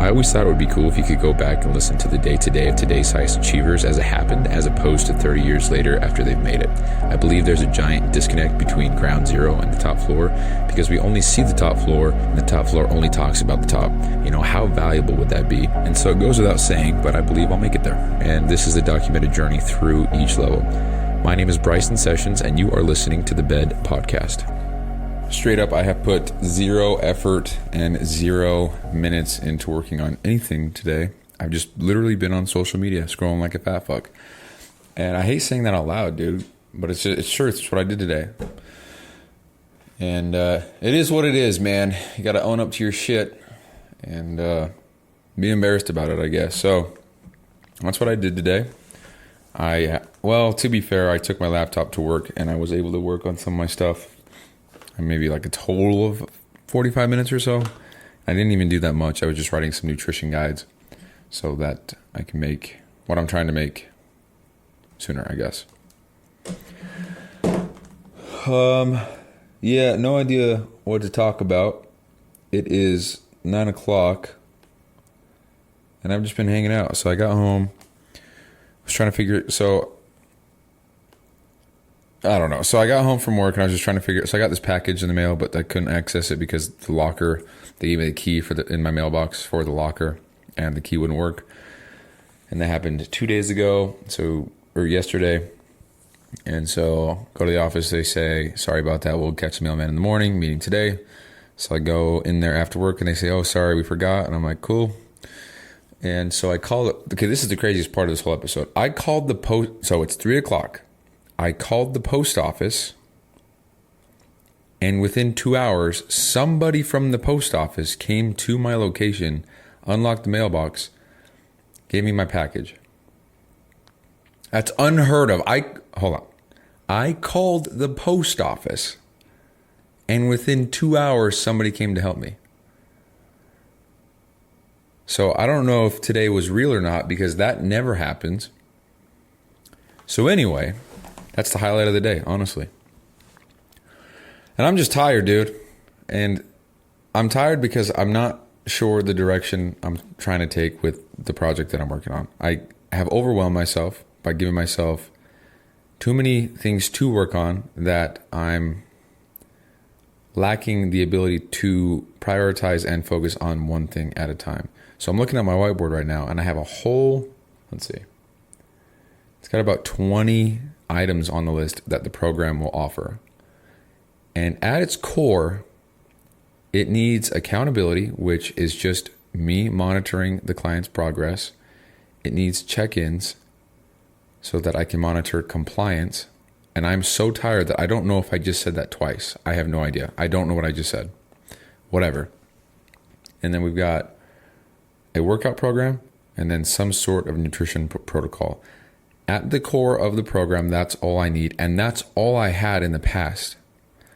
I always thought it would be cool if you could go back and listen to the day-to-day of today's highest achievers as it happened, as opposed to 30 years later after they've made it. I believe there's a giant disconnect between ground zero and the top floor because we only see the top floor and the top floor only talks about the top. You know, how valuable would that be? And so it goes without saying, but I believe I'll make it there. And this is a documented journey through each level. My name is Bryson Sessions, and you are listening to the Bed Podcast. Straight up, I have put zero effort and 0 minutes into working on anything today. I've just literally been on social media scrolling like a fat fuck. And I hate saying that out loud, dude, but it's what I did today. And it is what it is, man. You got to own up to your shit and be embarrassed about it, I guess. So that's what I did today. To be fair, I took my laptop to work and I was able to work on some of my stuff. Maybe like a total of 45 minutes or so. I didn't even do that much. I was just writing some nutrition guides so that I can make what I'm trying to make sooner, I guess. No idea what to talk about. It is 9 o'clock and I've just been hanging out. So I got home, was trying to figure, I don't know. So I got home from work and I was just trying to figure. So I got this package in the mail, but I couldn't access it because the locker, they gave me the key in my mailbox for the locker and the key wouldn't work. And that happened 2 days ago. Or yesterday. And so go to the office. They say, sorry about that. We'll catch the mailman in the morning, meeting today. So I go in there after work and they say, oh, sorry, we forgot. And I'm like, cool. And so I call it. Okay, this is the craziest part of this whole episode. I called the post. So it's 3 o'clock. I called the post office, and within 2 hours, somebody from the post office came to my location, unlocked the mailbox, gave me my package. That's unheard of. Hold on. I called the post office, and within 2 hours, somebody came to help me. So I don't know if today was real or not, because that never happens. So anyway, that's the highlight of the day, honestly. And I'm just tired, dude. And I'm tired because I'm not sure the direction I'm trying to take with the project that I'm working on. I have overwhelmed myself by giving myself too many things to work on that I'm lacking the ability to prioritize and focus on one thing at a time. So I'm looking at my whiteboard right now and I have a whole, it's got about 20 items on the list that the program will offer. And at its core, it needs accountability, which is just me monitoring the client's progress. It needs check-ins so that I can monitor compliance. And I'm so tired that I don't know if I just said that twice. I have no idea. I don't know what I just said. Whatever. And then we've got a workout program and then some sort of nutrition protocol. At the core of the program, that's all I need. And that's all I had in the past.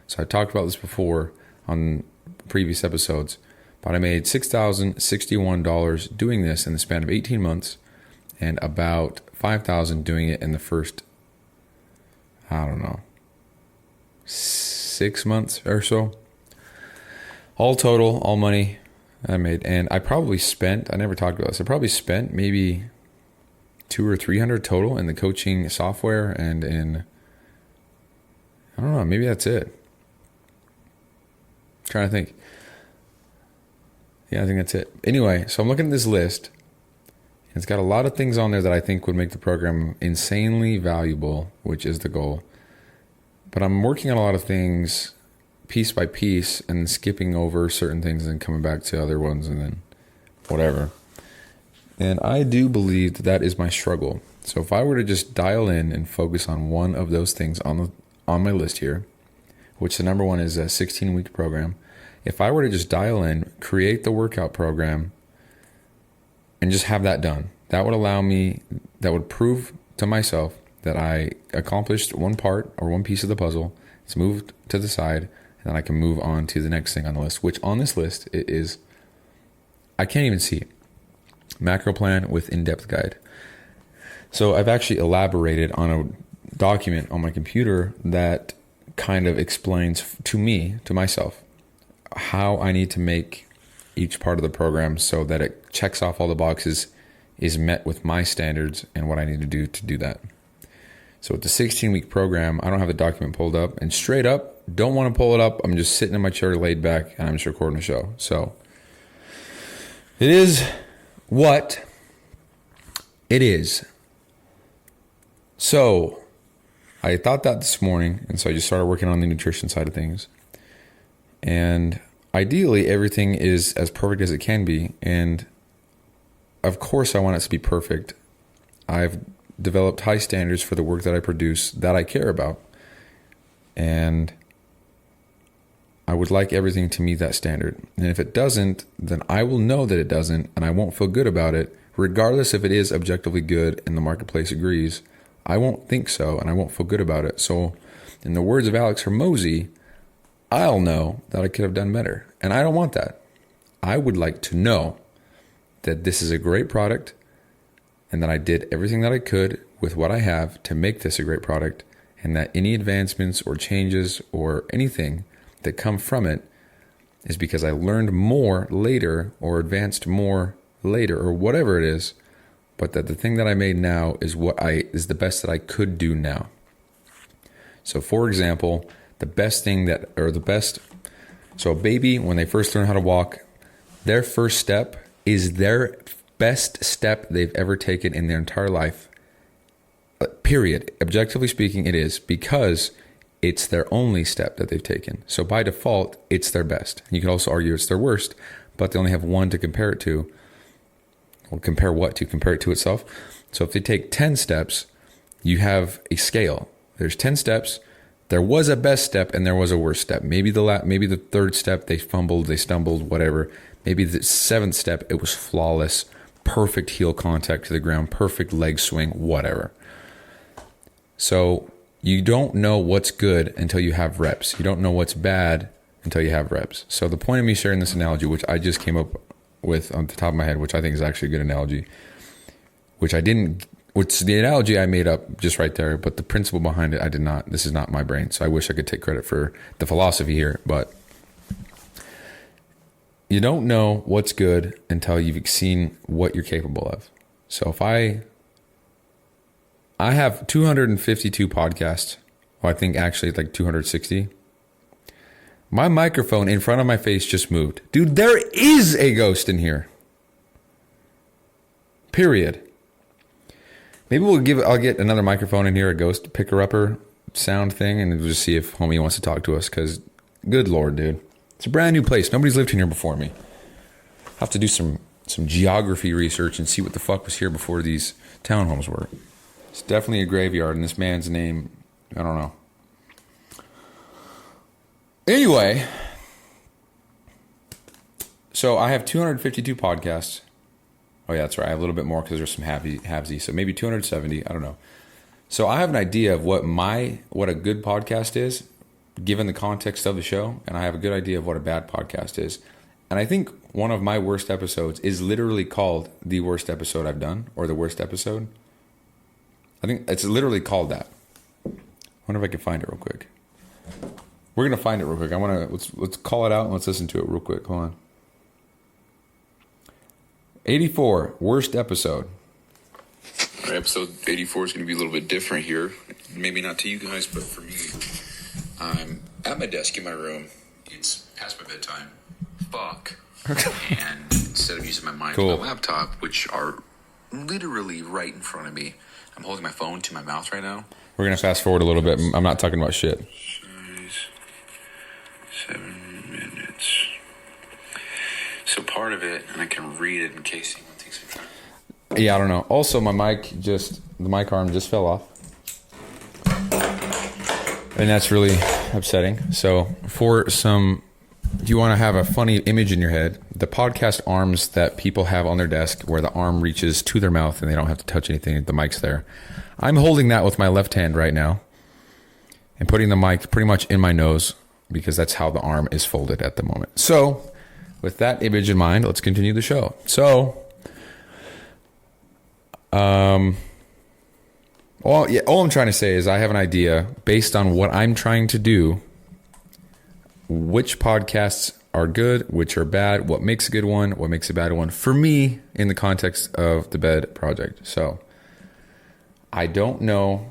So I talked about this before on previous episodes. But I made $6,061 doing this in the span of 18 months. And about $5,000 doing it in the first, 6 months or so. All total, all money I made. And I probably spent, I never talked about this, I probably spent maybe $200 or $300 total in the coaching software and in, maybe that's it. I'm trying to think. Yeah, I think that's it. Anyway, so I'm looking at this list. And it's got a lot of things on there that I think would make the program insanely valuable, which is the goal. But I'm working on a lot of things piece by piece and skipping over certain things and coming back to other ones and then whatever. And I do believe that is my struggle. So if I were to just dial in and focus on one of those things on my list here, which the number one is a 16-week program. If I were to just dial in, create the workout program, and just have that done, that would prove to myself that I accomplished one part or one piece of the puzzle. It's moved to the side, and then I can move on to the next thing on the list, which on this list it is, I can't even see it. Macro plan with in-depth guide. So I've actually elaborated on a document on my computer that kind of explains to myself, how I need to make each part of the program so that checks off all the boxes is met with my standards and what I need to do that. So with the 16-week program, I don't have the document pulled up, and straight up, don't want to pull it up. I'm just sitting in my chair laid back, and I'm just recording a show. So it is what it is. So I thought that this morning, and so I just started working on the nutrition side of things. And ideally, everything is as perfect as it can be. And of course, I want it to be perfect. I've developed high standards for the work that I produce that I care about. And I would like everything to meet that standard. And if it doesn't, then I will know that it doesn't, and I won't feel good about it, regardless if it is objectively good and the marketplace agrees. I won't think so, and I won't feel good about it. So, in the words of Alex Hormozy, I'll know that I could have done better. And I don't want that. I would like to know that this is a great product and that I did everything that I could with what I have to make this a great product, and that any advancements or changes or anything that come from it is because I learned more later or advanced more later or whatever it is, but that the thing that I made now is is the best that I could do now. So for example, so a baby, when they first learn how to walk, their first step is their best step they've ever taken in their entire life. Period. Objectively speaking, it is, because it's their only step that they've taken. So by default, it's their best. You can also argue it's their worst, but they only have one to compare it to. Well, compare what to? Compare it to itself. So if they take 10 steps, you have a scale. There's 10 steps. There was a best step and there was a worst step. Maybe the third step, they fumbled, they stumbled, whatever. Maybe the 7th step, it was flawless, perfect heel contact to the ground, perfect leg swing, whatever. So you don't know what's good until you have reps. You don't know what's bad until you have reps. So the point of me sharing this analogy, which I just came up with on the top of my head, which I think is actually a good analogy, which the analogy I made up just right there, but the principle behind it, I did not. This is not my brain. So I wish I could take credit for the philosophy here, but you don't know what's good until you've seen what you're capable of. So if I have 252 podcasts, well, I think actually it's like 260. My microphone in front of my face just moved. Dude, there is a ghost in here. Period. Maybe I'll get another microphone in here, a ghost picker-upper sound thing, and we'll just see if homie wants to talk to us, because good Lord, dude. It's a brand new place. Nobody's lived in here before me. I'll have to do some geography research and see what the fuck was here before these townhomes were. It's definitely a graveyard, and this man's name, I don't know. Anyway, so I have 252 podcasts. Oh yeah, that's right. I have a little bit more because there's some halvesy. So maybe 270. I don't know. So I have an idea of what a good podcast is, given the context of the show, and I have a good idea of what a bad podcast is. And I think one of my worst episodes is literally called the worst episode I've done, or the worst episode. I think it's literally called that. I wonder if I can find it real quick. We're gonna find it real quick. Let's call it out and let's listen to it real quick. Hold on. 84, worst episode. All right, episode 84 is going to be a little bit different here. Maybe not to you guys, but for me, I'm at my desk in my room. It's past my bedtime. Fuck. And instead of using my mic and my laptop, which are literally right in front of me, I'm holding my phone to my mouth right now. We're going to fast forward a little bit. I'm not talking about shit. 7 minutes. So part of it, and I can read it in case anyone thinks I'm trying. Yeah, I don't know. Also, the mic arm just fell off. And that's really upsetting. So if you want to have a funny image in your head, the podcast arms that people have on their desk where the arm reaches to their mouth and they don't have to touch anything, the mic's there. I'm holding that with my left hand right now and putting the mic pretty much in my nose because that's how the arm is folded at the moment. So with that image in mind, let's continue the show. So, all I'm trying to say is I have an idea based on what I'm trying to do, which podcasts are good, which are bad, what makes a good one, what makes a bad one for me in the context of the bed project. So I don't know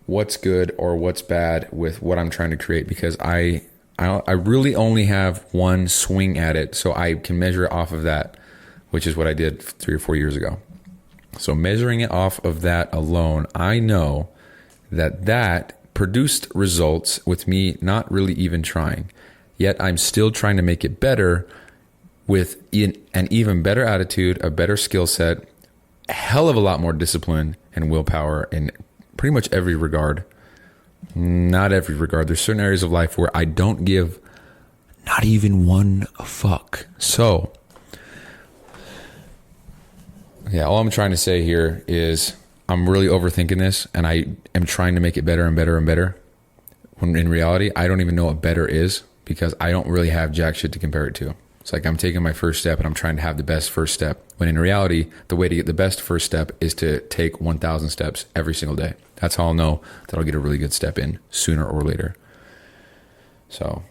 what's good or what's bad with what I'm trying to create, because I really only have one swing at it, so I can measure it off of that, which is what I did 3 or 4 years ago. So measuring it off of that alone, I know that produced results with me not really even trying. Yet I'm still trying to make it better with an even better attitude, a better skill set, a hell of a lot more discipline and willpower in pretty much every regard. Not every regard. There's certain areas of life where I don't give not even one fuck. So, yeah, all I'm trying to say here is I'm really overthinking this, and I am trying to make it better and better and better. When in reality, I don't even know what better is, because I don't really have jack shit to compare it to. It's like I'm taking my first step and I'm trying to have the best first step, when in reality, the way to get the best first step is to take 1,000 steps every single day. That's how I'll know that I'll get a really good step in sooner or later. So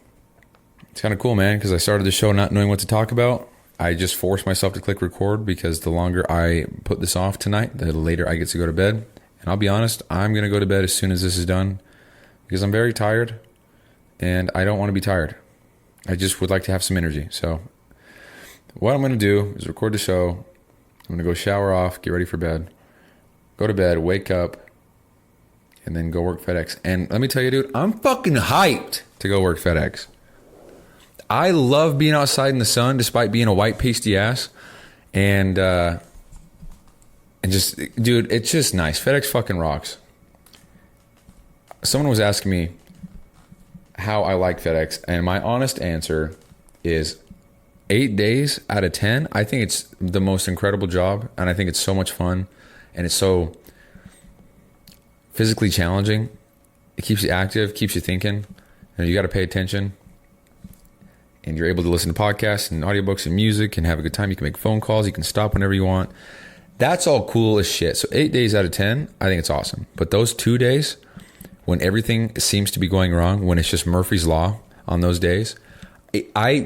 it's kind of cool, man, because I started the show not knowing what to talk about. I just forced myself to click record, because the longer I put this off tonight, the later I get to go to bed. And I'll be honest, I'm going to go to bed as soon as this is done, because I'm very tired. And I don't want to be tired. I just would like to have some energy. So what I'm going to do is record the show. I'm going to go shower off, get ready for bed, go to bed, wake up, and then go work FedEx. And let me tell you, dude, I'm fucking hyped to go work FedEx. I love being outside in the sun, despite being a white pasty ass. And just, dude, it's just nice. FedEx fucking rocks. Someone was asking me how I like FedEx, and my honest answer is 8 days out of 10. I think it's the most incredible job, and I think it's so much fun, and it's so physically challenging. It keeps you active, keeps you thinking, and you got to pay attention, and you're able to listen to podcasts and audiobooks and music and have a good time. You can make phone calls, you can stop whenever you want. That's all cool as shit. So 8 days out of 10, I think it's awesome. But those 2 days, when everything seems to be going wrong, when it's just Murphy's Law on those days, I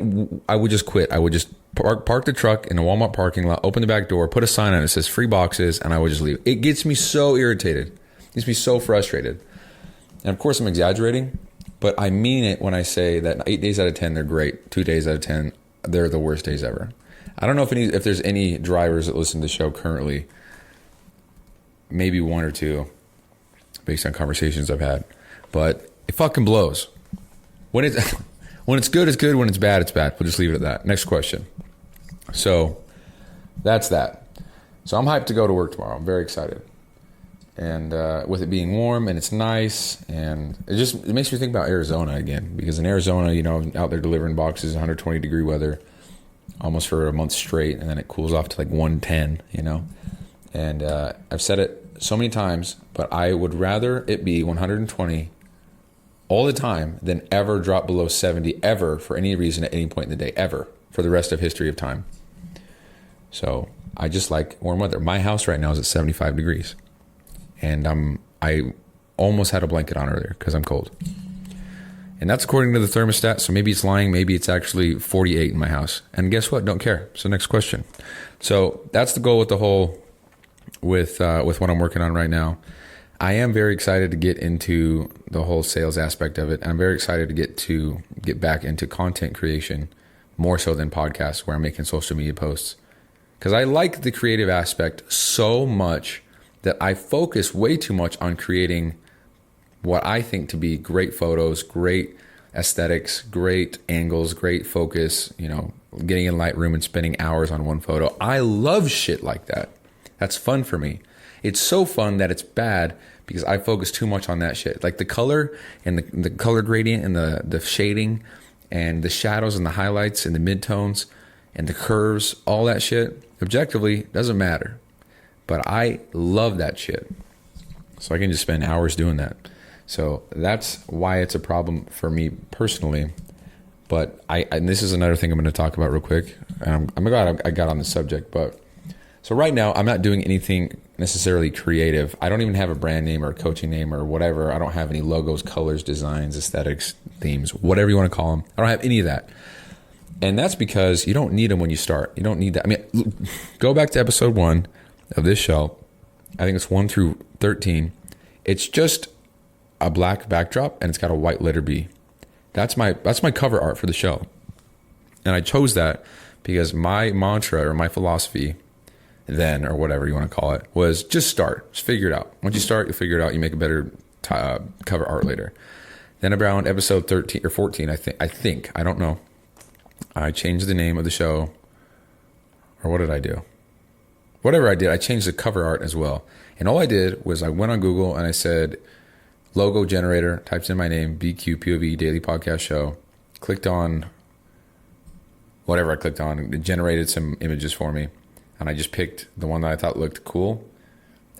would just quit. I would just park the truck in a Walmart parking lot, open the back door, put a sign on it that says free boxes, and I would just leave. It gets me so irritated. It gets me so frustrated. And of course I'm exaggerating, but I mean it when I say that 8 days out of 10, they're great. 2 days out of 10, they're the worst days ever. I don't know if there's any drivers that listen to the show currently, maybe one or two, based on conversations I've had, but it fucking blows. When it's good, it's good. When it's bad, it's bad. We'll just leave it at that. Next question. So that's that. So I'm hyped to go to work tomorrow. I'm very excited. And with it being warm and it's nice, and it makes me think about Arizona again, because in Arizona, out there delivering boxes, 120 degree weather, almost for a month straight, and then it cools off to like 110, and I've said it so many times, but I would rather it be 120 all the time than ever drop below 70 ever for any reason at any point in the day, ever, for the rest of history of time. So I just like warm weather. My house right now is at 75 degrees, and I almost had a blanket on earlier because I'm cold. And that's according to the thermostat, so maybe it's lying, maybe it's actually 48 in my house. And guess what? Don't care. So next question. So that's the goal with the whole with what I'm working on right now. I am very excited to get into the whole sales aspect of it. I'm very excited to get back into content creation, more so than podcasts, where I'm making social media posts. Because I like the creative aspect so much that I focus way too much on creating what I think to be great photos, great aesthetics, great angles, great focus, getting in Lightroom and spending hours on one photo. I love shit like that. That's fun for me. It's so fun that it's bad because I focus too much on that shit. Like the color and the color gradient and the shading and the shadows and the highlights and the midtones and the curves, all that shit, objectively doesn't matter. But I love that shit. So I can just spend hours doing that. So that's why it's a problem for me personally. But and this is another thing I'm going to talk about real quick. I'm glad I got on the subject. But so right now, I'm not doing anything necessarily creative. I don't even have a brand name or a coaching name or whatever. I don't have any logos, colors, designs, aesthetics, themes, whatever you want to call them. I don't have any of that. And that's because you don't need them when you start. You don't need that. I mean, go back to episode 1 of this show. I think it's 1 through 13. It's just a black backdrop and it's got a white letter B. That's my cover art for the show. And I chose that because my mantra or my philosophy then, or whatever you want to call it, was just start. Just figure it out. Once you start, you'll figure it out. You make a better cover art later. Then around episode 13 or 14, I think, I don't know, I changed the name of the show. Or what did I do? Whatever I did, I changed the cover art as well. And all I did was I went on Google and I said, logo generator, typed in my name, BQPOV Daily Podcast Show, clicked on whatever I clicked on, it generated some images for me. And I just picked the one that I thought looked cool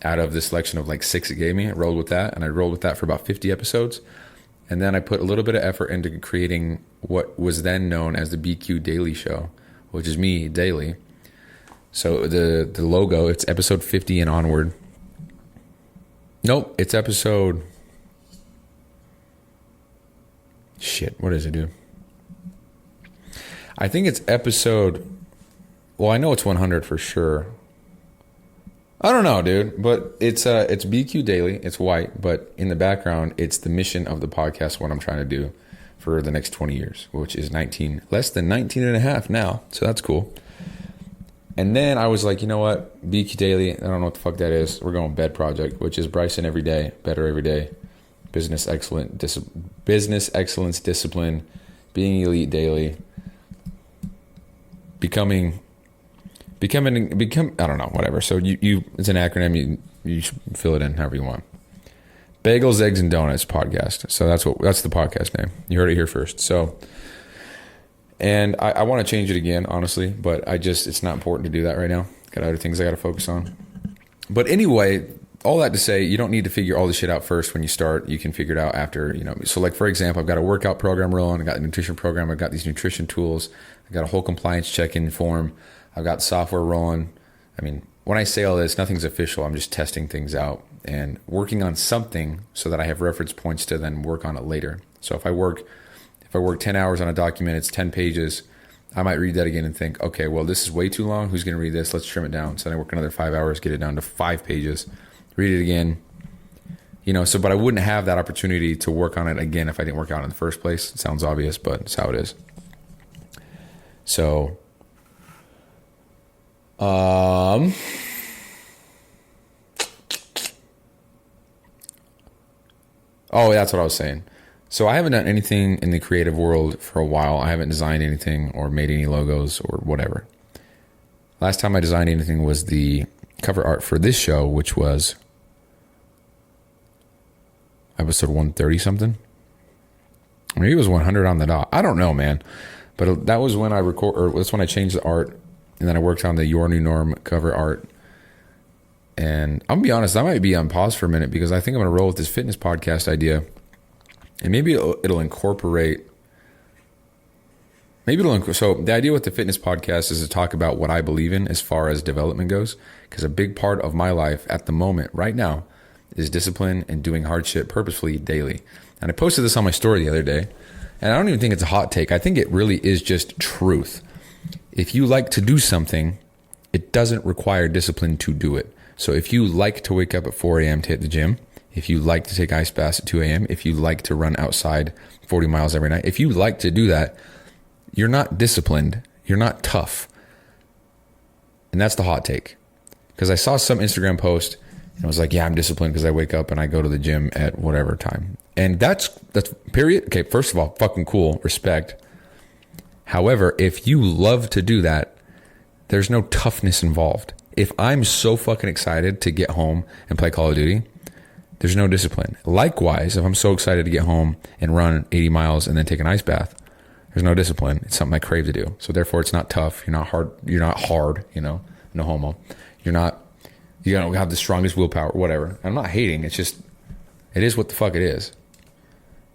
out of the selection of like 6 it gave me. I rolled with that, and I rolled with that for about 50 episodes. And then I put a little bit of effort into creating what was then known as the BQ Daily Show, which is me daily. So the logo, it's episode 50 and onward. Nope, it's episode... Shit, what does it do? I think it's episode... Well, I know it's 100 for sure. I don't know, dude, but it's BQ Daily. It's white, but in the background, it's the mission of the podcast, what I'm trying to do for the next 20 years, which is less than 19 and a half now. So that's cool. And then I was like, you know what? BQ Daily, I don't know what the fuck that is. We're going Bed Project, which is Bryson every day, better every day. Business excellence discipline, being elite daily, become I don't know, whatever. So you it's an acronym, you should fill it in however you want. Bagels, Eggs, and Donuts podcast. So that's the podcast name. You heard it here first. So, and I want to change it again, honestly, but it's not important to do that right now. Got other things I got to focus on. But anyway, all that to say, you don't need to figure all this shit out first when you start. You can figure it out after, So like, for example, I've got a workout program rolling. I got a nutrition program. I've got these nutrition tools. I got a whole compliance check-in form. I've got software rolling. I mean, when I say all this, nothing's official. I'm just testing things out and working on something so that I have reference points to then work on it later. So if I work 10 hours on a document, it's 10 pages. I might read that again and think, okay, well, this is way too long. Who's going to read this? Let's trim it down. So then I work another 5 hours, get it down to 5 pages, read it again. But I wouldn't have that opportunity to work on it again if I didn't work out in the first place. It sounds obvious, but it's how it is. So, oh, that's what I was saying. So I haven't done anything in the creative world for a while. I haven't designed anything or made any logos or whatever. Last time I designed anything was the cover art for this show, which was episode 130 something. Maybe it was 100 on the dot. I don't know, man. But that was when that's when I changed the art. And then I worked on the Your New Norm cover art. And I'm going to be honest, I might be on pause for a minute because I think I'm going to roll with this fitness podcast idea. And maybe it'll incorporate... So the idea with the fitness podcast is to talk about what I believe in as far as development goes. Because a big part of my life at the moment, right now, is discipline and doing hard shit purposefully daily. And I posted this on my story the other day. And I don't even think it's a hot take. I think it really is just truth. If you like to do something, it doesn't require discipline to do it. So if you like to wake up at 4 a.m. to hit the gym, if you like to take ice baths at 2 a.m., if you like to run outside 40 miles every night, if you like to do that, you're not disciplined. You're not tough. And that's the hot take. Because I saw some Instagram post and I was like, yeah, I'm disciplined because I wake up and I go to the gym at whatever time. And that's period. Okay, first of all, fucking cool. Respect. However, if you love to do that, there's no toughness involved. If I'm so fucking excited to get home and play Call of Duty, there's no discipline. Likewise, if I'm so excited to get home and run 80 miles and then take an ice bath, there's no discipline. It's something I crave to do. So therefore, it's not tough. You're not hard, no homo. You don't have the strongest willpower, whatever. I'm not hating. It's just, it is what the fuck it is.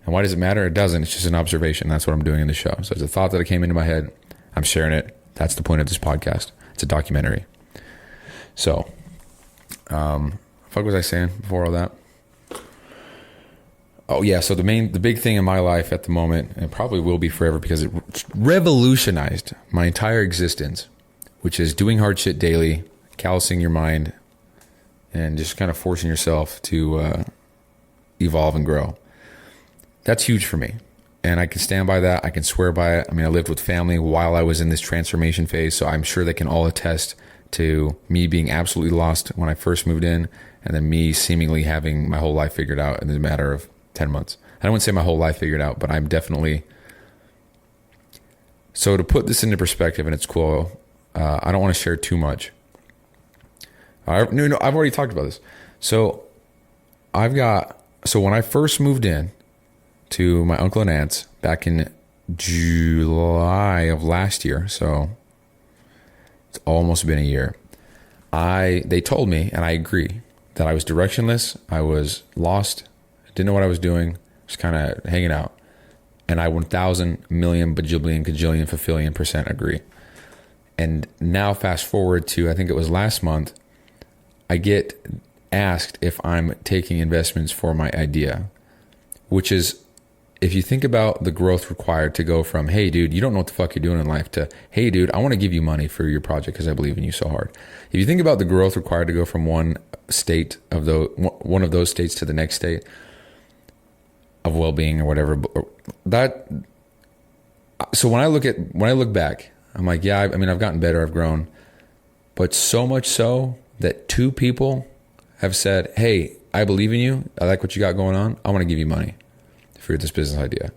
And why does it matter? It doesn't. It's just an observation. That's what I'm doing in the show. So it's a thought that came into my head. I'm sharing it. That's the point of this podcast. It's a documentary. So, fuck was I saying before all that? Oh yeah, so the big thing in my life at the moment, and it probably will be forever because it revolutionized my entire existence, which is doing hard shit daily, callousing your mind, and just kind of forcing yourself to evolve and grow. That's huge for me. And I can stand by that. I can swear by it. I mean, I lived with family while I was in this transformation phase, so I'm sure they can all attest to me being absolutely lost when I first moved in, and then me seemingly having my whole life figured out in a matter of 10 months. I don't want to say my whole life figured out, but I'm definitely... So to put this into perspective, and it's cool, I don't want to share too much. I've already talked about this. So when I first moved in to my uncle and aunts back in July of last year, so it's almost been a year, they told me, and I agree, that I was directionless, I was lost, didn't know what I was doing, just kind of hanging out. And I 1,000 million, bajillion, gajillion, fulfillion % agree. And now fast forward to, I think it was last month, I get asked if I'm taking investments for my idea, which is, if you think about the growth required to go from, hey dude, you don't know what the fuck you're doing in life, to, hey dude, I want to give you money for your project because I believe in you so hard. If you think about the growth required to go from one of those states to the next state of well-being or whatever, so when I look back, I'm like, yeah, I mean, I've gotten better, I've grown, but so much so that 2 people have said, hey, I believe in you, I like what you got going on, I want to give you money for this business idea.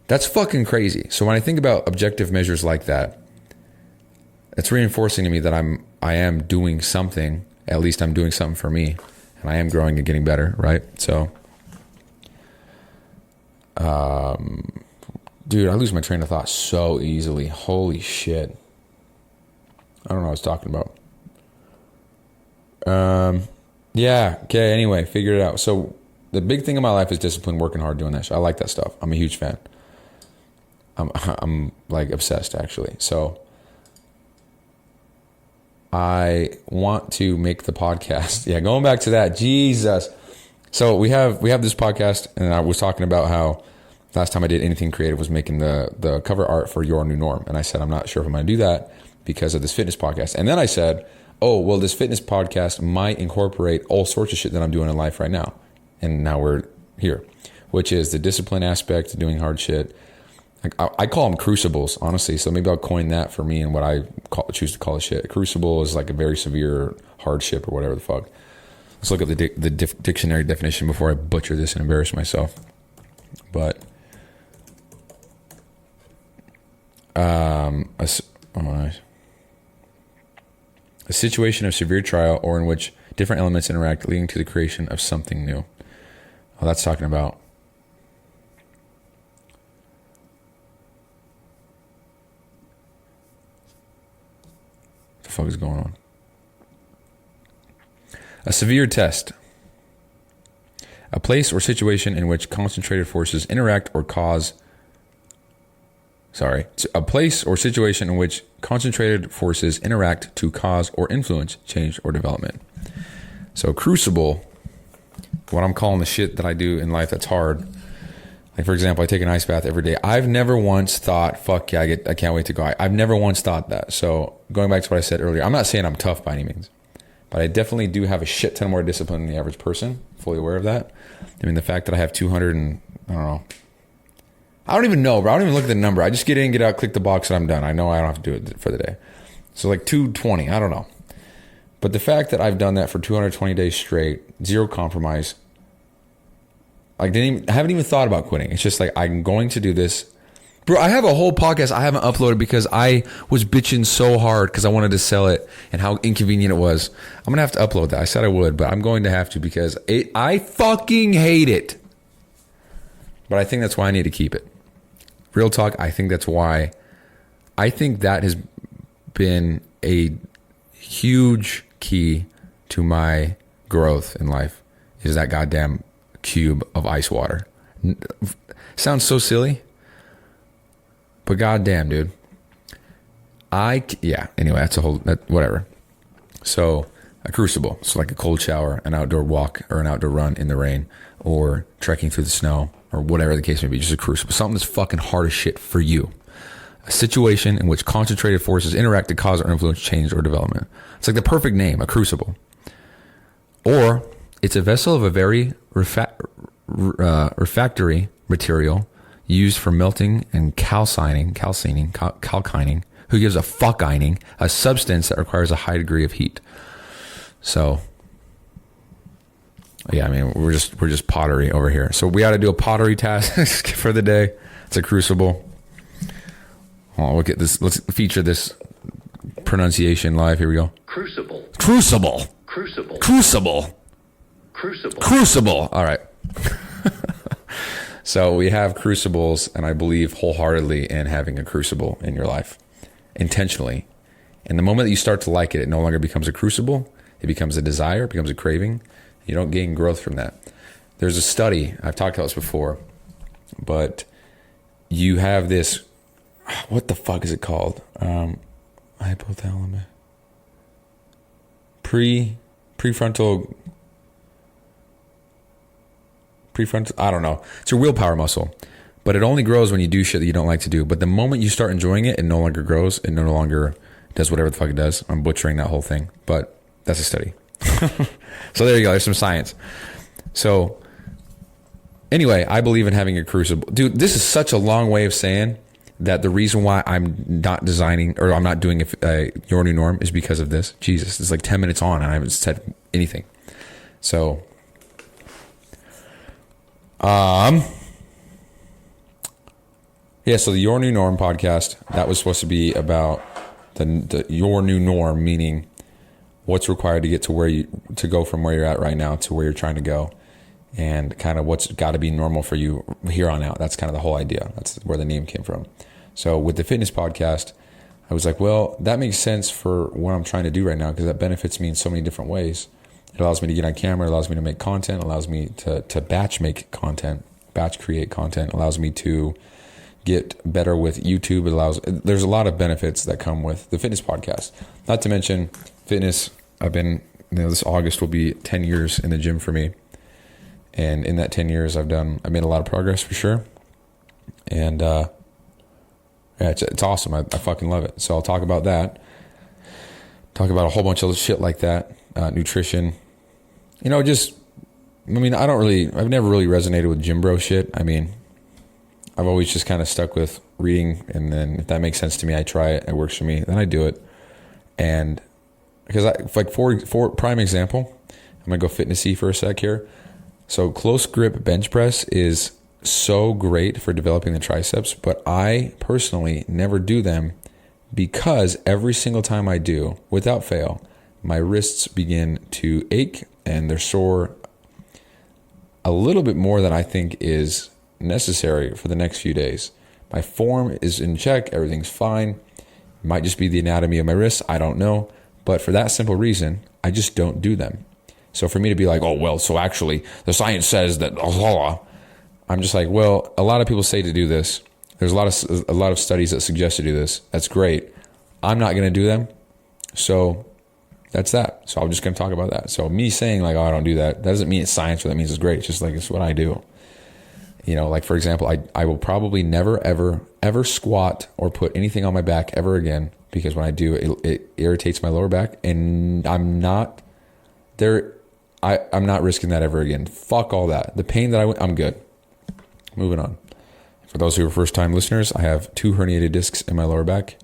That's fucking crazy. So when I think about objective measures like that, it's reinforcing to me that I am doing something. At least I'm doing something for me, and I am growing and getting better, right? So, dude, I lose my train of thought so easily. Holy shit. I don't know what I was talking about. Yeah. Okay. Anyway, figured it out. So the big thing in my life is discipline, working hard, doing that shit. I like that stuff. I'm a huge fan. I'm like obsessed, actually. So I want to make the podcast. Yeah, going back to that. Jesus. So we have this podcast, and I was talking about how last time I did anything creative was making the cover art for Your New Norm. And I said, I'm not sure if I'm going to do that because of this fitness podcast. And then I said, oh, well, this fitness podcast might incorporate all sorts of shit that I'm doing in life right now. And now we're here, which is the discipline aspect, doing hard shit. I call them crucibles, honestly. So maybe I'll coin that for me and what I choose to call a shit. A crucible is like a very severe hardship or whatever the fuck. Let's look at the dictionary definition before I butcher this and embarrass myself. But a situation of severe trial or in which different elements interact, leading to the creation of something new. Oh, that's talking about what the fuck is going on? A severe test. A place or situation in which concentrated forces interact or cause... A place or situation in which concentrated forces interact to cause or influence change or development. So crucible, what I'm calling the shit that I do in life that's hard. Like, for example, I take an ice bath every day. I've never once thought, fuck yeah, I can't wait to go. I've never once thought that. So going back to what I said earlier, I'm not saying I'm tough by any means, but I definitely do have a shit ton more discipline than the average person. Fully aware of that. I mean, the fact that I have 200 and, I don't know. I don't even know, bro. I don't even look at the number. I just get in, get out, click the box, and I'm done. I know I don't have to do it for the day. So like 220, I don't know. But the fact that I've done that for 220 days straight, zero compromise, I haven't even thought about quitting. It's just like, I'm going to do this. Bro, I have a whole podcast I haven't uploaded because I was bitching so hard because I wanted to sell it and how inconvenient it was. I'm going to have to upload that. I said I would, but I'm going to have to because I fucking hate it. But I think that's why I need to keep it. Real talk, I think that's why. I think that has been a huge key to my growth in life is that goddamn cube of ice water. Sounds so silly, but goddamn, dude. Anyway, that's whatever. So A crucible. So like a cold shower, an outdoor walk, or an outdoor run in the rain, or trekking through the snow, or whatever the case may be. Just a crucible. Something that's fucking hard as shit for you. A situation in which concentrated forces interact to cause or influence change or development. It's like the perfect name, a crucible. Or it's a vessel of a very refractory material used for melting and calcining, who gives a fuckining, a substance that requires a high degree of heat. So, yeah, I mean, we're just pottery over here. So we got to do a pottery task for the day. It's a crucible. Oh, look at this. Let's feature this pronunciation live. Here we go. Crucible. Crucible. Crucible. Crucible. Crucible. Crucible. All right. So we have crucibles, and I believe wholeheartedly in having a crucible in your life, intentionally. And the moment that you start to like it, it no longer becomes a crucible. It becomes a desire. It becomes a craving. You don't gain growth from that. There's a study. I've talked about this before, but you have this. What the fuck is it called? Hypothalamus. Prefrontal. I don't know. It's your willpower muscle, but it only grows when you do shit that you don't like to do. But the moment you start enjoying it, it no longer grows. It no longer does whatever the fuck it does. I'm butchering that whole thing, but that's a study. So there you go. There's some science. So anyway, I believe in having a crucible. Dude, this is such a long way of saying that the reason why I'm not designing or I'm not doing Your New Norm is because of this. Jesus, it's like 10 minutes on and I haven't said anything. So, yeah, so the Your New Norm podcast, that was supposed to be about the Your New Norm, meaning what's required to get to go from where you're at right now to where you're trying to go, and kind of what's got to be normal for you here on out. That's kind of the whole idea. That's where the name came from. So with the fitness podcast, I was like, well, that makes sense for what I'm trying to do right now, because that benefits me in so many different ways. It allows me to get on camera, it allows me to make content, it allows me to batch make content, batch create content, it allows me to get better with YouTube. There's a lot of benefits that come with the fitness podcast. Not to mention fitness. This August will be 10 years in the gym for me. And in that 10 years, I've made a lot of progress for sure. And, yeah, it's awesome. I fucking love it. So I'll talk about that. Talk about a whole bunch of shit like that. Nutrition. I've never really resonated with gym bro shit. I mean, I've always just kind of stuck with reading, and then if that makes sense to me, I try it. It works for me. Then I do it. And because for prime example, I'm going to go fitnessy for a sec here. So close grip bench press is so great for developing the triceps, but I personally never do them because every single time I do, without fail, my wrists begin to ache and they're sore a little bit more than I think is necessary for the next few days. My form is in check. Everything's fine. Might just be the anatomy of my wrists. I don't know. But for that simple reason, I just don't do them. So for me to be like, oh, well, so actually the science says that, I'm just like, well, a lot of people say to do this. There's a lot of studies that suggest to do this. That's great. I'm not going to do them. So that's that. So I'm just going to talk about that. So me saying like, oh, I don't do that, that doesn't mean it's science or that means it's great. It's just like, it's what I do. Like for example, I will probably never, ever squat or put anything on my back ever again, because when I do, it irritates my lower back, and I'm not risking that ever again. Fuck all that. The pain that I'm good. Moving on. For those who are first-time listeners, I have 2 herniated discs in my lower back,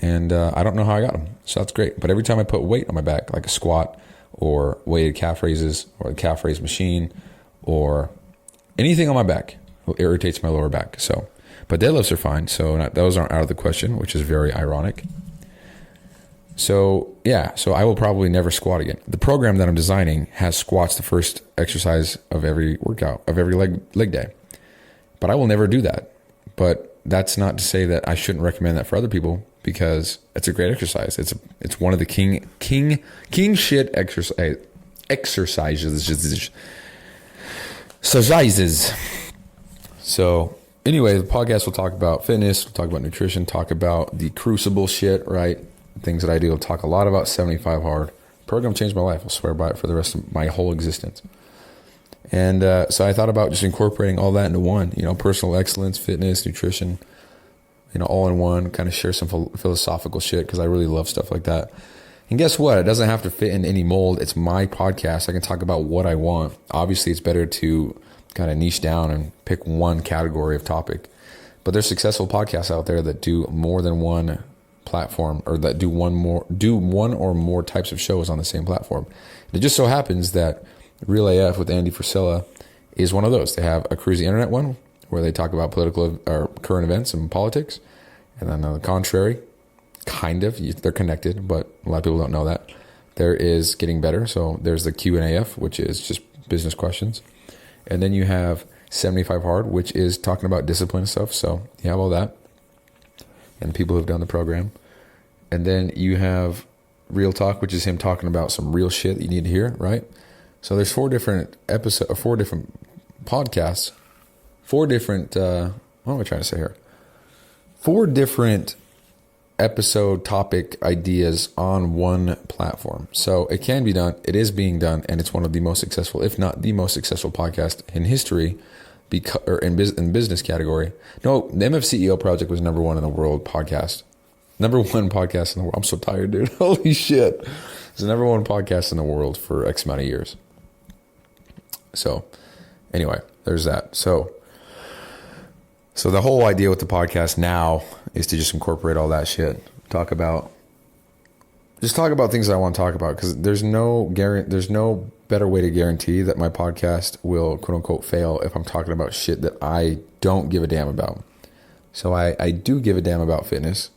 and I don't know how I got them. So that's great. But every time I put weight on my back, like a squat or weighted calf raises or a calf raise machine or anything on my back, it irritates my lower back. So, but deadlifts are fine. So those aren't out of the question, which is very ironic. So yeah, so I will probably never squat again. The program that I'm designing has squats the first exercise of every workout, of every leg day. But I will never do that. But that's not to say that I shouldn't recommend that for other people, because it's a great exercise. It's one of the king shit exercises. So anyway, the podcast will talk about fitness, we'll talk about nutrition, talk about the crucible shit, right? Things that I do. I'll talk a lot about 75 hard, Program changed my life. I'll swear by it for the rest of my whole existence. And so I thought about just incorporating all that into one, personal excellence, fitness, nutrition, all in one, kind of share some philosophical shit because I really love stuff like that. And guess what? It doesn't have to fit in any mold. It's my podcast. I can talk about what I want. Obviously, it's better to kind of niche down and pick one category of topic. But there's successful podcasts out there that do more than one platform, or that do one or more types of shows on the same platform. And it just so happens that Real AF with Andy Frisella is one of those. They have a crazy internet one where they talk about political or current events and politics. And then on the contrary, kind of, they're connected, but a lot of people don't know that. There is Getting Better. So there's the Q&AF, which is just business questions. And then you have 75 Hard, which is talking about discipline and stuff. So you have all that. And the people who've done the program. And then you have Real Talk, which is him talking about some real shit that you need to hear, right? So there's 4 different episodes, or 4 different podcasts, 4 different, what am I trying to say here? 4 different episode topic ideas on one platform. So it can be done. It is being done. And it's one of the most successful, if not the most successful podcast in history, or in business category. No, the MFCEO project was number 1 in the world podcast. Number 1 podcast in the world. I'm so tired, dude. Holy shit. It's the number 1 podcast in the world for X amount of years. So anyway, there's that. So the whole idea with the podcast now is to just incorporate all that shit. Talk about things that I want to talk about, because there's no better way to guarantee that my podcast will quote unquote fail if I'm talking about shit that I don't give a damn about. So I do give a damn about fitness,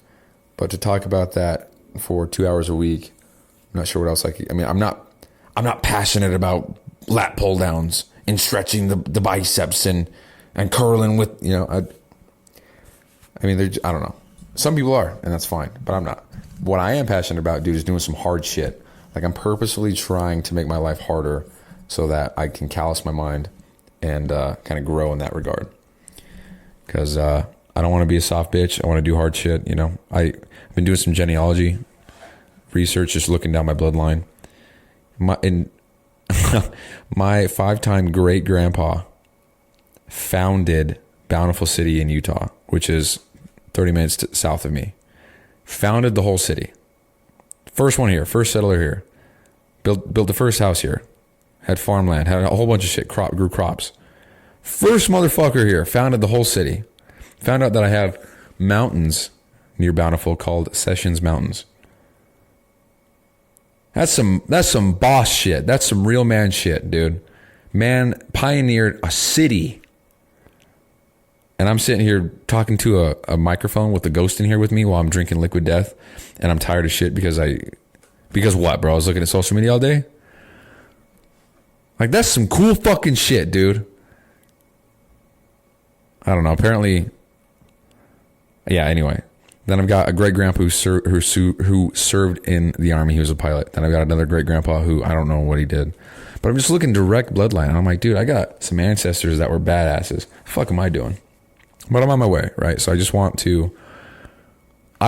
but to talk about that for 2 hours a week, I'm not sure what else I'm not passionate about lat pull downs and stretching the biceps and curling with, I don't know. Some people are, and that's fine, but I'm not. What I am passionate about, dude, is doing some hard shit. Like, I'm purposefully trying to make my life harder so that I can callous my mind and kind of grow in that regard. Because I don't want to be a soft bitch. I want to do hard shit, I've been doing some genealogy research, just looking down my bloodline. My 5-time great-grandpa founded Bountiful City in Utah, which is 30 minutes south of me. Founded the whole city. First one here, first settler here. Built the first house here. Had farmland, had a whole bunch of shit, grew crops. First motherfucker here, founded the whole city. Found out that I have mountains near Bountiful called Sessions Mountains. That's some boss shit. That's some real man shit, dude. Man pioneered a city. And I'm sitting here talking to a microphone with a ghost in here with me while I'm drinking liquid death. And I'm tired of shit because what, bro? I was looking at social media all day. Like, that's some cool fucking shit, dude. I don't know. Apparently, yeah, anyway. Then I've got a great-grandpa who served in the Army. He was a pilot. Then I've got another great-grandpa who I don't know what he did. But I'm just looking direct bloodline. And I'm like, dude, I got some ancestors that were badasses. The fuck am I doing? But I'm on my way, right? So I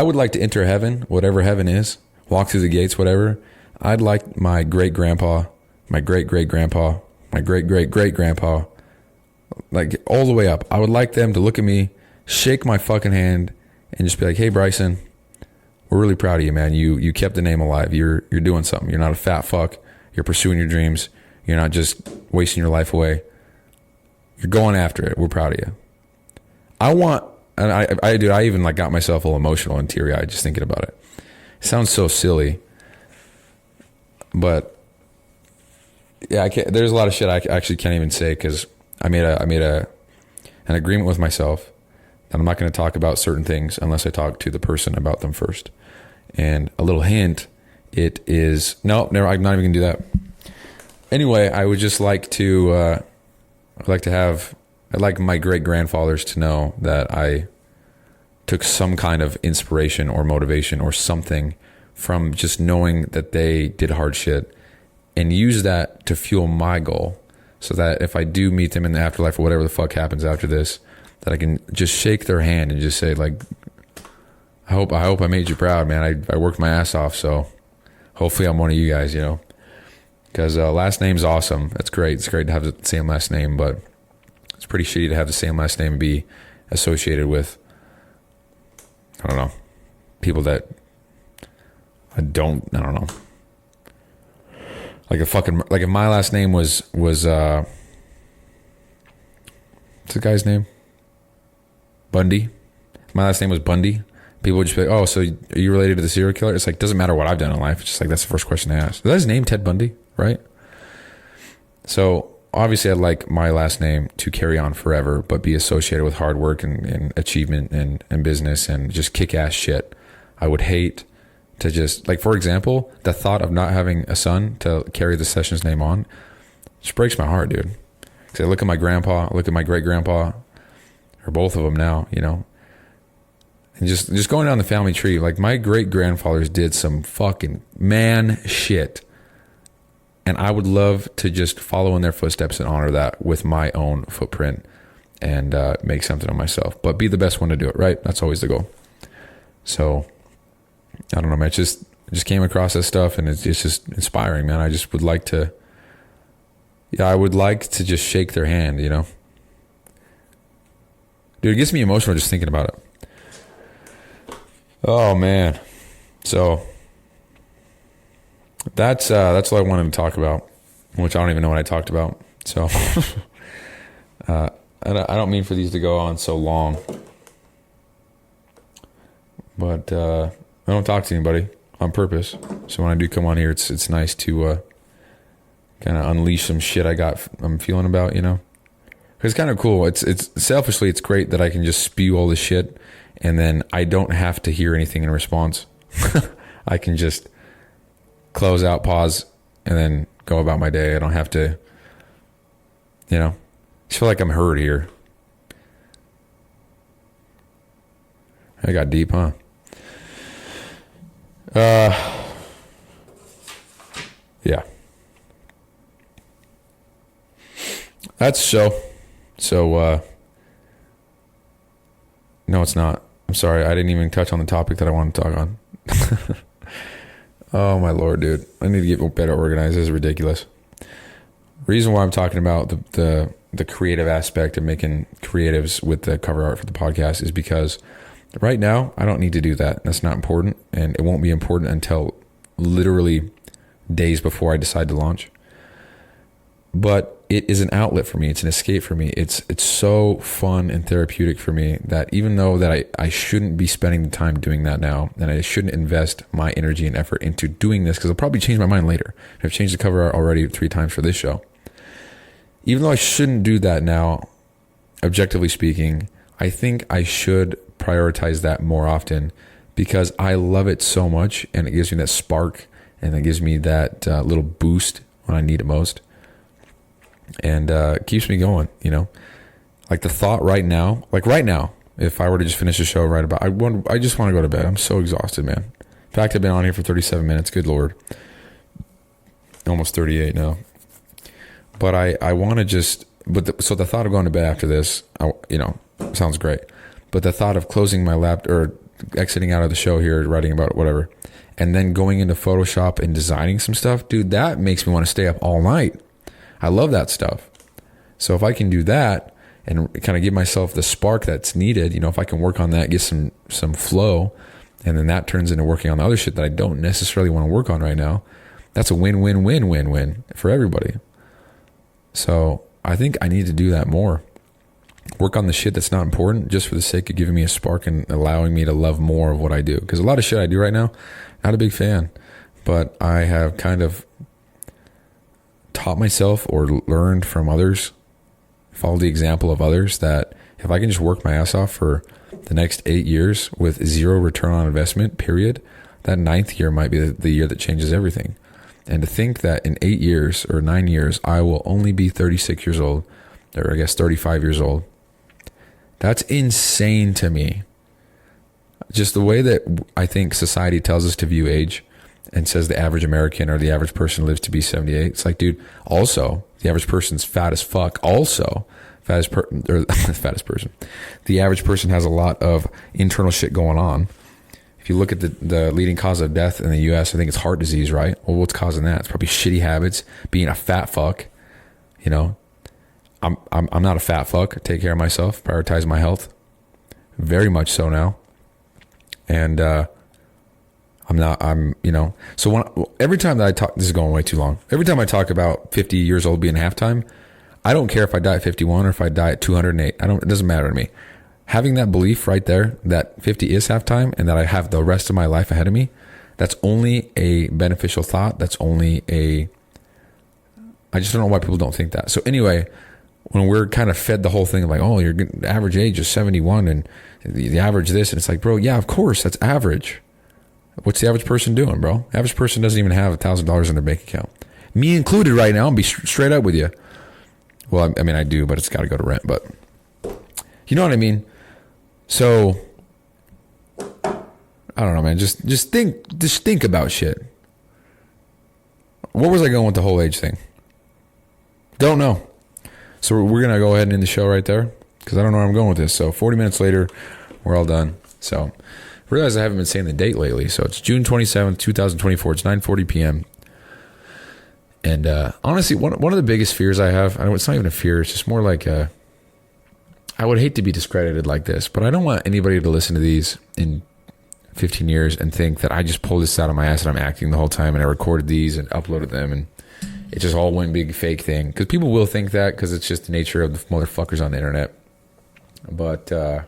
would like to enter heaven, whatever heaven is, walk through the gates, whatever. I'd like my great-grandpa, my great-great-grandpa, my great-great-great-grandpa, like all the way up. I would like them to look at me, shake my fucking hand, and just be like, hey, Bryson, we're really proud of you, man. You kept the name alive. You're doing something. You're not a fat fuck. You're pursuing your dreams. You're not just wasting your life away. You're going after it. We're proud of you. I even like got myself a little emotional and teary-eyed just thinking about it. It sounds so silly, but yeah, there's a lot of shit I actually can't even say because I made an agreement with myself that I'm not going to talk about certain things unless I talk to the person about them first. And a little hint, it is no, never. I'm not even going to do that. Anyway, I would just like to. I'd like my great grandfathers to know that I took some kind of inspiration or motivation or something from just knowing that they did hard shit and use that to fuel my goal, so that if I do meet them in the afterlife or whatever the fuck happens after this, that I can just shake their hand and just say, like, I hope I made you proud, man. I worked my ass off, so hopefully I'm one of you guys, you know, because last name's awesome. That's great. It's great to have the same last name, but it's pretty shitty to have the same last name and be associated with, I don't know, people that I don't know. Like if my last name was what's the guy's name? Bundy. My last name was Bundy. People would just be like, oh, so are you related to the serial killer? It's like, doesn't matter what I've done in life. It's just like, that's the first question I ask. Is that his name, Ted Bundy? Right? So obviously I'd like my last name to carry on forever, but be associated with hard work and achievement and business and just kick-ass shit. I would hate to just, like, for example, the thought of not having a son to carry the Sessions name on just breaks my heart, dude. Because I look at my grandpa, I look at my great-grandpa, or both of them now, you know, and just going down the family tree, like, my great-grandfathers did some fucking man shit. And I would love to just follow in their footsteps and honor that with my own footprint and make something of myself. But be the best one to do it, right? That's always the goal. So, I don't know, man. It just came across this stuff, and it's just inspiring, man. I just would like to, I would like to just shake their hand, you know? Dude, it gets me emotional just thinking about it. Oh, man. So that's what I wanted to talk about, which I don't even know what I talked about. So I don't mean for these to go on so long, but I don't talk to anybody on purpose. So when I do come on here, it's nice to kind of unleash some shit I'm feeling about, you know. It's kind of cool. It's selfishly, it's great that I can just spew all this shit, and then I don't have to hear anything in response. I can just close out, pause, and then go about my day. I don't have to, you know, I feel like I'm heard here. I got deep, huh? Yeah. That's so, no, it's not. I'm sorry. I didn't even touch on the topic that I wanted to talk on. Oh my Lord, dude. I need to get better organized. This is ridiculous. Reason why I'm talking about the creative aspect of making creatives with the cover art for the podcast is because right now I don't need to do that. That's not important, and it won't be important until literally days before I decide to launch. But it is an outlet for me. It's an escape for me. It's so fun and therapeutic for me that even though that I shouldn't be spending the time doing that now, and I shouldn't invest my energy and effort into doing this, because I'll probably change my mind later. I've changed the cover art already 3 times for this show. Even though I shouldn't do that now, objectively speaking, I think I should prioritize that more often because I love it so much, and it gives me that spark, and it gives me that little boost when I need it most. And keeps me going, you know. Like the thought right now, if I were to just finish the show right about, I just want to go to bed. I'm so exhausted, man. In fact, I've been on here for 37 minutes. Good Lord. Almost 38 now. But I want to just, so the thought of going to bed after this, you know, sounds great. But the thought of closing my laptop or exiting out of the show here, writing about whatever, and then going into Photoshop and designing some stuff, dude, that makes me want to stay up all night. I love that stuff. So if I can do that and kind of give myself the spark that's needed, you know, if I can work on that, get some flow, and then that turns into working on the other shit that I don't necessarily want to work on right now, that's a win-win-win-win-win for everybody. So I think I need to do that more. Work on the shit that's not important just for the sake of giving me a spark and allowing me to love more of what I do. Because a lot of shit I do right now, not a big fan, but I have kind of taught myself or learned from others, followed the example of others, that if I can just work my ass off for the next 8 years with 0 return on investment, period, that 9th year might be the year that changes everything. And to think that in 8 years or 9 years, I will only be 36 years old, or I guess 35 years old, that's insane to me. Just the way that I think society tells us to view age and says the average American or the average person lives to be 78. It's like, dude, also, the average person's fat as fuck. Also, fattest person. The average person has a lot of internal shit going on. If if you look at the leading cause of death in the U.S., I think it's heart disease, right? Well, what's causing that? It's probably shitty habits, being a fat fuck. You know, I'm not a fat fuck. I take care of myself, prioritize my health, very much so now. And so every time that I talk, this is going way too long. Every time I talk about 50 years old being halftime, I don't care if I die at 51 or if I die at 208. It doesn't matter to me. Having that belief right there that 50 is halftime and that I have the rest of my life ahead of me, that's only a beneficial thought. I just don't know why people don't think that. So anyway, when we're kind of fed the whole thing of like, oh, your average age is 71 and the average this, and it's like, bro, yeah, of course, that's average. What's the average person doing, bro? The average person doesn't even have $1,000 in their bank account. Me included right now, I'll be straight up with you. Well, I mean, I do, but it's got to go to rent, but you know what I mean? So, I don't know, man. Just think about shit. Where was I going with the whole age thing? Don't know. So we're going to go ahead and end the show right there because I don't know where I'm going with this. So 40 minutes later, we're all done. So I realize I haven't been saying the date lately. So it's June 27th, 2024. It's 9:40 p.m. And honestly, one of the biggest fears I have, it's not even a fear. It's just more like I would hate to be discredited like this, but I don't want anybody to listen to these in 15 years and think that I just pulled this out of my ass and I'm acting the whole time and I recorded these and uploaded them and it just all one big fake thing. Because people will think that because it's just the nature of the motherfuckers on the internet. But I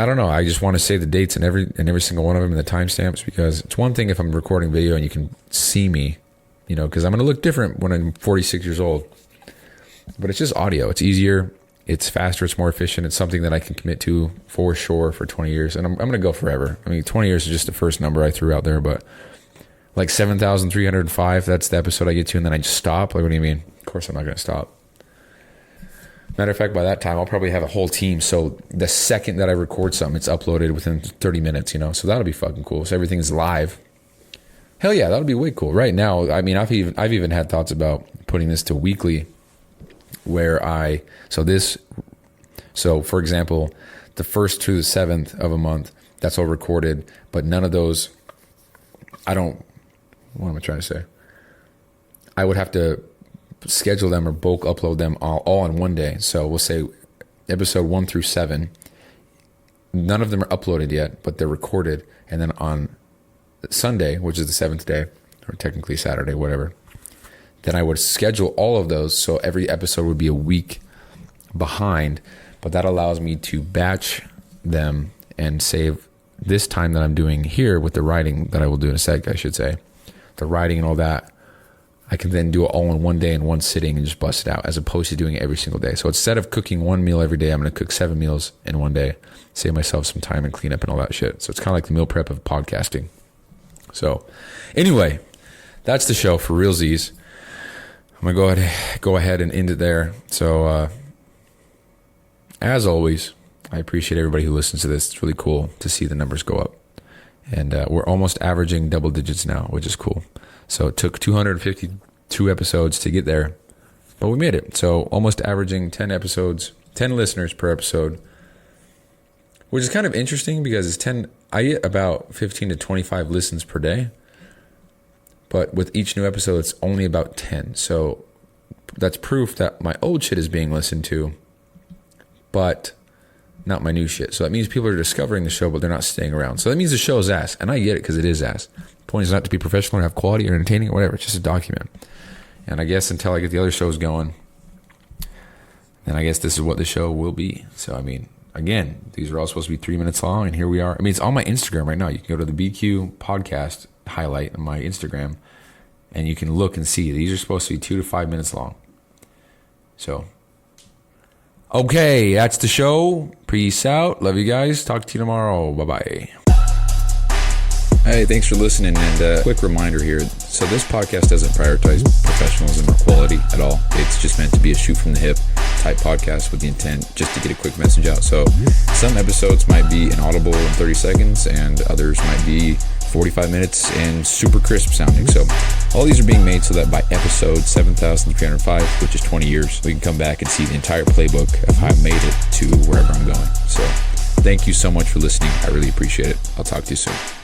don't know. I just want to say the dates and every single one of them and the timestamps, because it's one thing if I'm recording video and you can see me, you know, because I'm going to look different when I'm 46 years old. But it's just audio. It's easier. It's faster. It's more efficient. It's something that I can commit to for sure for 20 years. And I'm going to go forever. I mean, 20 years is just the first number I threw out there, but like 7,305, that's the episode I get to, and then I just stop. Like, what do you mean? Of course I'm not going to stop. Matter of fact, by that time, I'll probably have a whole team. So the second that I record something, it's uploaded within 30 minutes, you know? So that'll be fucking cool. So everything's live. Hell yeah, that'll be way cool. Right now, I mean, I've even had thoughts about putting this to weekly, where so for example, the 1st to the 7th of a month, that's all recorded, but none of those, what am I trying to say? I would have to schedule them or bulk upload them all in one day. So we'll say episode 1 through 7, none of them are uploaded yet, but they're recorded. And then on Sunday, which is the 7th day, or technically Saturday, whatever, then I would schedule all of those. So every episode would be a week behind, but that allows me to batch them and save this time that I'm doing here with the writing that I will do in a sec, I should say. The writing and all that, I can then do it all in one day in one sitting and just bust it out, as opposed to doing it every single day. So instead of cooking one meal every day, I'm going to cook 7 meals in one day, save myself some time and clean up and all that shit. So it's kind of like the meal prep of podcasting. So anyway, that's the show for realsies. I'm going to go ahead and end it there. So as always, I appreciate everybody who listens to this. It's really cool to see the numbers go up. And we're almost averaging double digits now, which is cool. So it took 252 episodes to get there, but we made it. So almost averaging 10 listeners per episode, which is kind of interesting because I get about 15 to 25 listens per day, but with each new episode, it's only about 10. So that's proof that my old shit is being listened to, but not my new shit. So that means people are discovering the show, but they're not staying around. So that means the show is ass. And I get it because it is ass. The point is not to be professional or have quality or entertaining or whatever. It's just a document. And I guess until I get the other shows going, then I guess this is what the show will be. So, I mean, again, these are all supposed to be 3 minutes long, and here we are. I mean, it's on my Instagram right now. You can go to the BQ podcast highlight on my Instagram, and you can look and see. These are supposed to be 2 to 5 minutes long. So, okay, that's the show. Peace out. Love you guys. Talk to you tomorrow. Bye-bye. Hey, thanks for listening. And quick reminder here. So this podcast doesn't prioritize professionalism or quality at all. It's just meant to be a shoot from the hip type podcast with the intent just to get a quick message out. So some episodes might be inaudible in 30 seconds and others might be 45 minutes and super crisp sounding. So all these are being made so that by episode 7,305, which is 20 years, we can come back and see the entire playbook of how I made it to wherever I'm going. So Thank you so much for listening. I really appreciate it. I'll talk to you soon.